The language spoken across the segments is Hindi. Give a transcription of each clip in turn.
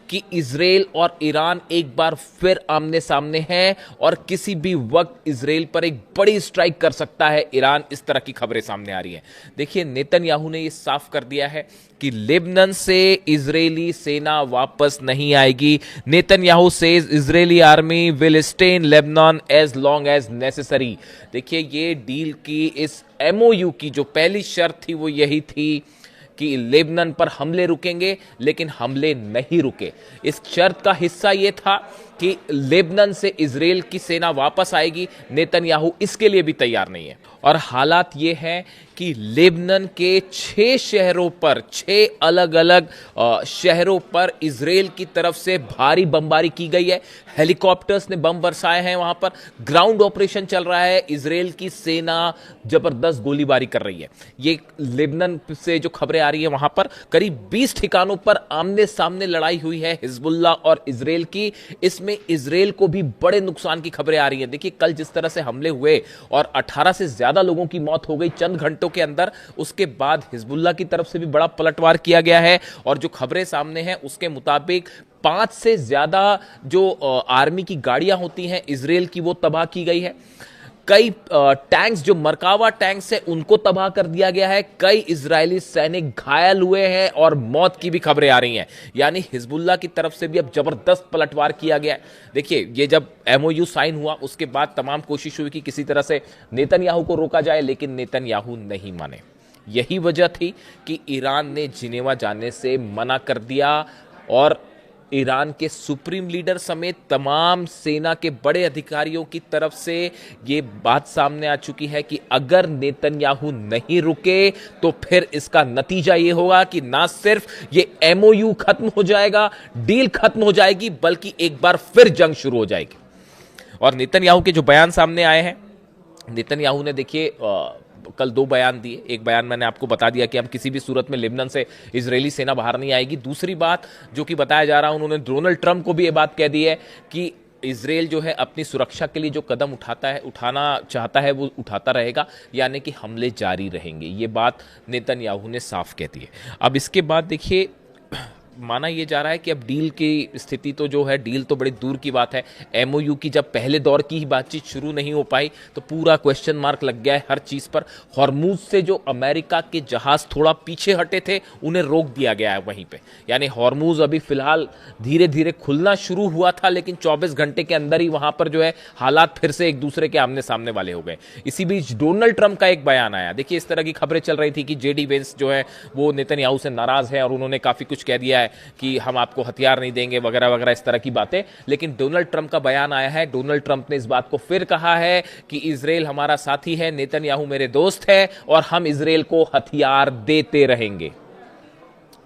कि इजराइल और ईरान एक बार फिर आमने सामने हैं और किसी भी वक्त इजराइल पर एक बड़ी स्ट्राइक कर सकता है ईरान। इस तरह की खबरें सामने आ रही हैं। देखिए, नेतन्याहू ने यह साफ कर दिया है कि लेबनान से इजरायली सेना वापस नहीं आएगी। Netanyahu says Israeli army will stay in Lebanon as long as necessary. देखिए, ये डील की इस एमओयू की जो पहली शर्त थी वो यही थी कि लेबनान पर हमले रुकेंगे, लेकिन हमले नहीं रुके। इस शर्त का हिस्सा यह था कि लेबनान से इजराइल की सेना वापस आएगी। नेतन्याहू इसके लिए भी तैयार नहीं है और हालात ये हैं कि लेबनान के 6 शहरों पर, 6 अलग अलग शहरों पर इजराइल की तरफ से भारी बमबारी की गई है। हेलीकॉप्टर्स ने बम बरसाए हैं, वहां पर ग्राउंड ऑपरेशन चल रहा है। इजराइल की सेना जबरदस्त गोलीबारी कर रही है। ये लेबनान से जो खबरें आ रही है, वहां पर करीब 20 ठिकानों पर आमने सामने लड़ाई हुई है हिजबुल्लाह और इजराइल की। इसमें इजराइल को भी बड़े नुकसान की खबरें आ रही हैं। देखिए, कल जिस तरह से हमले हुए और 18 से ज्यादा लोगों की मौत हो गई चंद घंटों के अंदर, उसके बाद हिजबुल्लाह की तरफ से भी बड़ा पलटवार किया गया है और जो खबरें सामने हैं उसके मुताबिक 5 से ज्यादा जो आर्मी की गाड़ियां होती हैं इजराइल की, वो तबाह की गई है। कई टैंक्स, जो मरकावा टैंक्स है, उनको तबाह कर दिया गया है। कई इजरायली सैनिक घायल हुए हैं और मौत की भी खबरें आ रही हैं। यानी हिजबुल्लाह की तरफ से भी अब जबरदस्त पलटवार किया गया है। देखिए, ये जब एमओयू साइन हुआ उसके बाद तमाम कोशिश हुई कि किसी तरह से नेतन्याहू को रोका जाए, लेकिन नेतन्याहू नहीं माने। यही वजह थी कि ईरान ने जिनेवा जाने से मना कर दिया और ईरान के सुप्रीम लीडर समेत तमाम सेना के बड़े अधिकारियों की तरफ से ये बात सामने आ चुकी है कि अगर नेतन्याहू नहीं रुके तो फिर इसका नतीजा ये होगा कि ना सिर्फ ये एमओयू खत्म हो जाएगा, डील खत्म हो जाएगी, बल्कि एक बार फिर जंग शुरू हो जाएगी। और नेतन्याहू के जो बयान सामने आए हैं, नेतन्याहू ने देखिए कल 2 बयान दिए। एक बयान मैंने आपको बता दिया कि हम किसी भी सूरत में लेबनान से इजरायली सेना बाहर नहीं आएगी। दूसरी बात जो कि बताया जा रहा है, उन्होंने डोनाल्ड ट्रंप को भी ये बात कह दी है कि इजराइल जो है अपनी सुरक्षा के लिए जो कदम उठाना चाहता है वो उठाता रहेगा, यानी कि हमले जारी रहेंगे। ये बात नेतन्याहू ने साफ कह दी है। अब इसके बाद देखिए, माना यह जा रहा है कि अब डील की स्थिति तो जो है, डील तो बड़ी दूर की बात है। एमओयू की जब पहले दौर की ही बातचीत शुरू नहीं हो पाई तो पूरा क्वेश्चन मार्क लग गया है हर चीज पर। हॉर्मूज से जो अमेरिका के जहाज थोड़ा पीछे हटे थे, उन्हें रोक दिया गया है वहीं पे। यानी हॉर्मूज अभी फिलहाल धीरे धीरे खुलना शुरू हुआ था, लेकिन 24 घंटे के अंदर ही वहां पर जो है हालात फिर से एक दूसरे के आमने सामने वाले हो गए। इसी बीच डोनाल्ड ट्रंप का एक बयान आया। देखिए, इस तरह की खबरें चल रही थी कि जेडी वेंस जो है वो नेतन्याहू से नाराज है और उन्होंने काफी कुछ कह दिया है कि हम आपको हथियार नहीं देंगे वगैरह वगैरह, इस तरह की बातें। लेकिन डोनाल्ड ट्रंप का बयान आया है। डोनाल्ड ट्रंप ने इस बात को फिर कहा है कि इजराइल हमारा साथी है, नेतन्याहू मेरे दोस्त है और हम इजराइल को हथियार देते रहेंगे।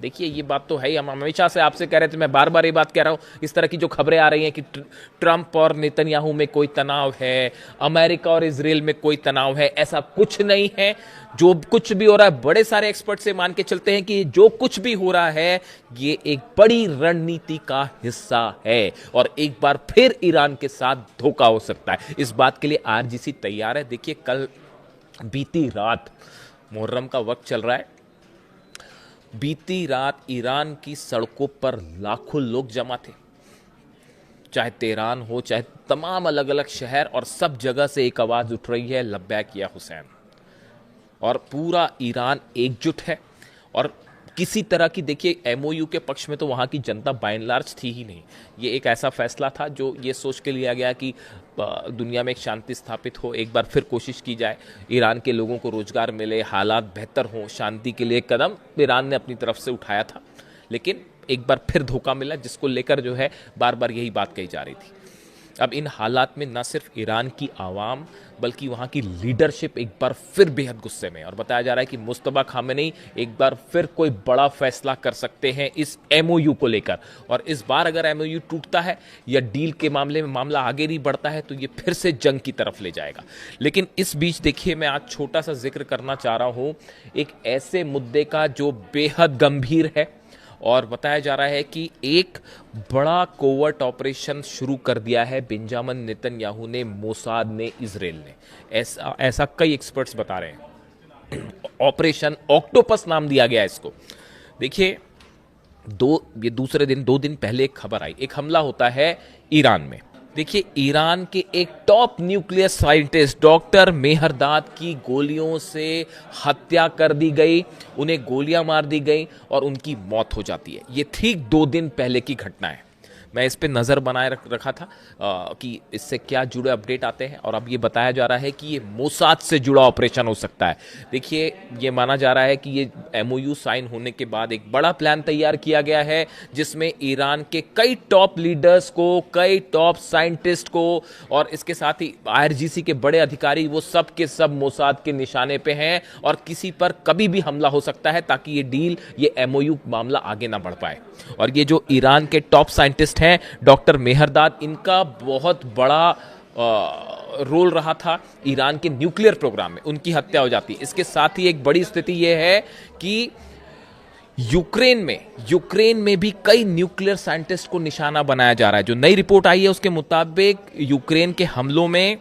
देखिए, ये बात तो है ही, हम हमेशा से आपसे कह रहे थे, मैं बार बार ये बात कह रहा हूं। इस तरह की जो खबरें आ रही हैं कि ट्रंप और नेतन्याहू में कोई तनाव है, अमेरिका और इजराइल में कोई तनाव है, ऐसा कुछ नहीं है। जो कुछ भी हो रहा है, बड़े सारे एक्सपर्ट से मान के चलते हैं कि जो कुछ भी हो रहा है ये एक बड़ी रणनीति का हिस्सा है और एक बार फिर ईरान के साथ धोखा हो सकता है। इस बात के लिए आरजीसी तैयार है। देखिए, कल बीती रात, मुहर्रम का वक्त चल रहा है, बीती रात ईरान की सड़कों पर लाखों लोग जमा थे। चाहे तेहरान हो, चाहे तमाम अलग अलग शहर, और सब जगह से एक आवाज उठ रही है, लब्बैक या हुसैन। और पूरा ईरान एकजुट है और किसी तरह की, देखिए, एमओयू के पक्ष में तो वहाँ की जनता बाय एंड लार्ज थी ही नहीं। ये एक ऐसा फैसला था जो ये सोच के लिया गया कि दुनिया में एक शांति स्थापित हो, एक बार फिर कोशिश की जाए, ईरान के लोगों को रोजगार मिले, हालात बेहतर हों, शांति के लिए एक कदम ईरान ने अपनी तरफ से उठाया था। लेकिन एक बार फिर धोखा मिला, जिसको लेकर जो है बार बार यही बात कही जा रही थी। अब इन हालात में न सिर्फ ईरान की आवाम बल्कि वहाँ की लीडरशिप एक बार फिर बेहद गुस्से में, और बताया जा रहा है कि मुस्तफा खामेनी एक बार फिर कोई बड़ा फैसला कर सकते हैं इस एमओयू को लेकर। और इस बार अगर एमओयू टूटता है या डील के मामले में मामला आगे नहीं बढ़ता है तो ये फिर से जंग की तरफ ले जाएगा। लेकिन इस बीच देखिए, मैं आज छोटा सा जिक्र करना चाह रहा हूँ एक ऐसे मुद्दे का जो बेहद गंभीर है, और बताया जा रहा है कि एक बड़ा कोवर्ट ऑपरेशन शुरू कर दिया है बेंजामिन नेतन्याहू ने, मोसाद ने, इजराइल ने। ऐसा कई एक्सपर्ट्स बता रहे हैं। ऑपरेशन ऑक्टोपस नाम दिया गया इसको। देखिए, ये दूसरे दिन 2 दिन पहले एक खबर आई, एक हमला होता है ईरान में। देखिए, ईरान के एक top nuclear scientist doctor Mehrdad की गोलियों से हत्या कर दी गई, उन्हें गोलियां मार दी गई और उनकी मौत हो जाती है। ये ठीक 2 दिन पहले की घटना है। मैं इस पे नज़र बनाए रखा था कि इससे क्या जुड़े अपडेट आते हैं, और अब ये बताया जा रहा है कि ये मोसाद से जुड़ा ऑपरेशन हो सकता है। देखिए, ये माना जा रहा है कि ये एमओयू साइन होने के बाद एक बड़ा प्लान तैयार किया गया है, जिसमें ईरान के कई टॉप लीडर्स को, कई टॉप साइंटिस्ट को, और इसके साथ ही आईआरजीसी के बड़े अधिकारी, वो सब के सब मोसाद के निशाने पे हैं और किसी पर कभी भी हमला हो सकता है, ताकि ये डील, ये एमओयू मामला आगे ना बढ़ पाए। और ये जो ईरान के टॉप साइंटिस्ट हैं डॉक्टर मेहरदाद, इनका बहुत बड़ा रोल रहा था ईरान के न्यूक्लियर प्रोग्राम में, उनकी हत्या हो जाती है। इसके साथ ही एक बड़ी स्थिति यह है कि यूक्रेन में भी कई न्यूक्लियर साइंटिस्ट को निशाना बनाया जा रहा है। जो नई रिपोर्ट आई है उसके मुताबिक यूक्रेन के हमलों में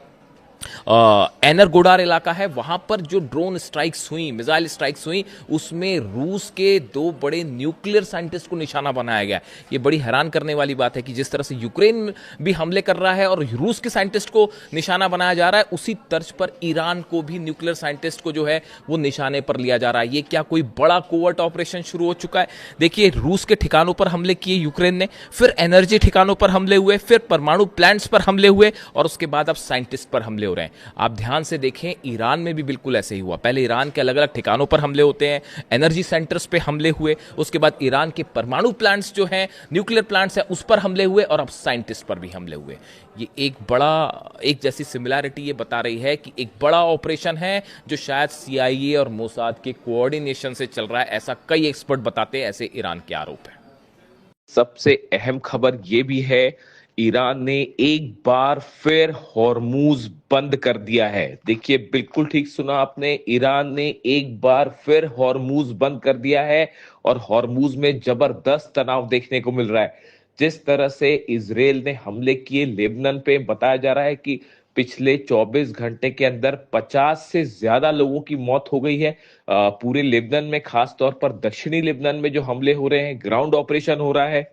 एनरगोडार इलाका है, वहां पर जो ड्रोन स्ट्राइक्स हुई, मिसाइल स्ट्राइक्स हुई, उसमें रूस के 2 बड़े न्यूक्लियर साइंटिस्ट को निशाना बनाया गया। ये बड़ी हैरान करने वाली बात है कि जिस तरह से यूक्रेन भी हमले कर रहा है और रूस के साइंटिस्ट को निशाना बनाया जा रहा है, उसी तर्ज पर ईरान को भी न्यूक्लियर साइंटिस्ट को जो है वो निशाने पर लिया जा रहा है। ये क्या कोई बड़ा कोवर्ट ऑपरेशन शुरू हो चुका है? देखिए, रूस के ठिकानों पर हमले किए यूक्रेन ने, फिर एनर्जी ठिकानों पर हमले हुए, फिर परमाणु प्लांट्स पर हमले हुए, और उसके बाद अब साइंटिस्ट पर हमले हो रहे हैं। आप ध्यान से देखें, ईरान में भी बिल्कुल ऐसे ही हुआ। पहले ईरान के अलग अलग ठिकानों पर हमले होते हैं, एनर्जी सेंटर्स पे हमले हुए, उसके बाद ईरान के परमाणु प्लांट्स जो हैं, न्यूक्लियर प्लांट्स हैं, उस पर हमले हुए, और अब साइंटिस्ट पर भी हमले हुए। ये एक जैसी सिमिलैरिटी ये बता रही है कि एक बड़ा ऑपरेशन है जो शायद सीआईए और मोसाद के कोऑर्डिनेशन से चल रहा है, ऐसा कई एक्सपर्ट बताते हैं, ऐसे ईरान के आरोप है। सबसे अहम खबर यह भी है, ईरान ने एक बार फिर हॉर्मूज बंद कर दिया है। देखिए, बिल्कुल ठीक सुना आपने, ईरान ने एक बार फिर हॉर्मूज बंद कर दिया है, और हॉर्मूज में जबरदस्त तनाव देखने को मिल रहा है। जिस तरह से इजराइल ने हमले किए लेबनान पे, बताया जा रहा है कि पिछले 24 घंटे के अंदर 50 से ज्यादा लोगों की मौत हो गई है। पूरे लेबनान में, खास तौर पर दक्षिणी लेबनान में जो हमले हो रहे हैं, ग्राउंड ऑपरेशन हो रहा है।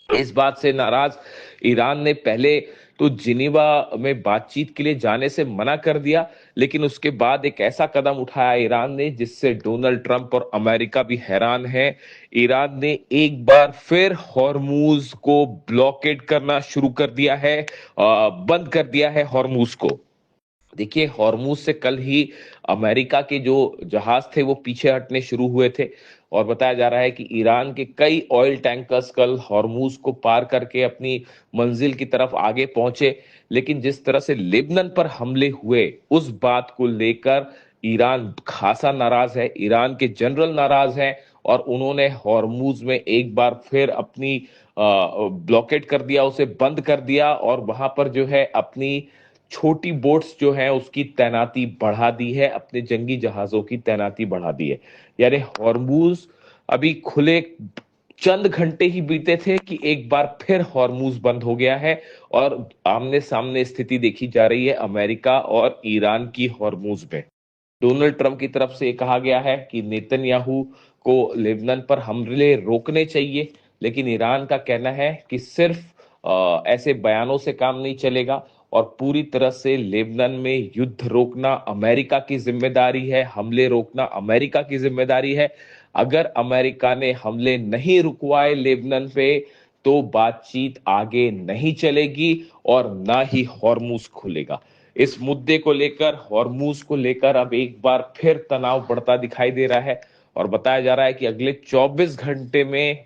इस बात से नाराज ईरान ने पहले तो जिनीवा में बातचीत के लिए जाने से मना कर दिया, लेकिन उसके बाद एक ऐसा कदम उठाया ईरान ने जिससे डोनाल्ड ट्रंप और अमेरिका भी हैरान है। ईरान ने एक बार फिर हॉर्मूज को ब्लॉकेड करना शुरू कर दिया है, बंद कर दिया है हॉर्मूज को। देखिए, हॉर्मूज से कल ही अमेरिका के जो जहाज थे वो पीछे हटने शुरू हुए थे, और बताया जा रहा है कि ईरान के कई ऑयल टैंकर्स कल हॉर्मूज को पार करके अपनी मंजिल की तरफ आगे पहुंचे। लेकिन जिस तरह से लेबनान पर हमले हुए, उस बात को लेकर ईरान खासा नाराज है, ईरान के जनरल नाराज हैं, और उन्होंने हॉर्मूज में एक बार फिर अपनी ब्लॉकेट कर दिया, उसे बंद कर दिया, और वहां पर जो है अपनी छोटी बोट्स जो है उसकी तैनाती बढ़ा दी है, अपने जंगी जहाजों की तैनाती बढ़ा दी है। यानी हॉर्मूज अभी खुले चंद घंटे ही बीते थे कि एक बार फिर हॉर्मूज बंद हो गया है, और आमने सामने स्थिति देखी जा रही है अमेरिका और ईरान की हॉर्मूज में। डोनाल्ड ट्रंप की तरफ से कहा गया है कि नेतन्याहू को लेबनान पर हमले रोकने चाहिए, लेकिन ईरान का कहना है कि सिर्फ ऐसे बयानों से काम नहीं चलेगा, और पूरी तरह से लेबनान में युद्ध रोकना अमेरिका की जिम्मेदारी है, हमले रोकना अमेरिका की जिम्मेदारी है। अगर अमेरिका ने हमले नहीं रुकवाए लेबनान पे, तो बातचीत आगे नहीं चलेगी और ना ही हॉर्मूज खुलेगा। इस मुद्दे को लेकर, हॉर्मूज को लेकर अब एक बार फिर तनाव बढ़ता दिखाई दे रहा है, और बताया जा रहा है कि अगले 24 घंटे में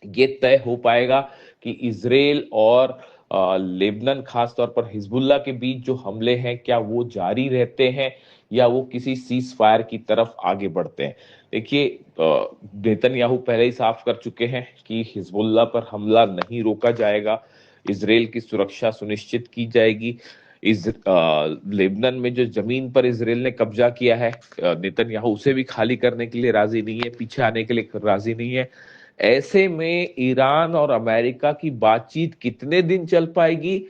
ये तय हो पाएगा कि इजराइल और लेबनान, खासतौर पर हिजबुल्ला के बीच जो हमले हैं, क्या वो जारी रहते हैं या वो किसी सीज फायर की तरफ आगे बढ़ते हैं। देखिए, नेतन्याहू पहले ही साफ कर चुके हैं कि हिजबुल्ला पर हमला नहीं रोका जाएगा, इजराइल की सुरक्षा सुनिश्चित की जाएगी। लेबनान में जो जमीन पर इजराइल ने कब्जा किया है, नेतन्याहू उसे भी खाली करने के लिए राजी नहीं है, पीछे आने के लिए राजी नहीं है। ऐसे में ईरान और अमेरिका की बातचीत कितने दिन चल पाएगी,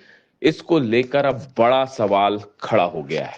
इसको लेकर अब बड़ा सवाल खड़ा हो गया है।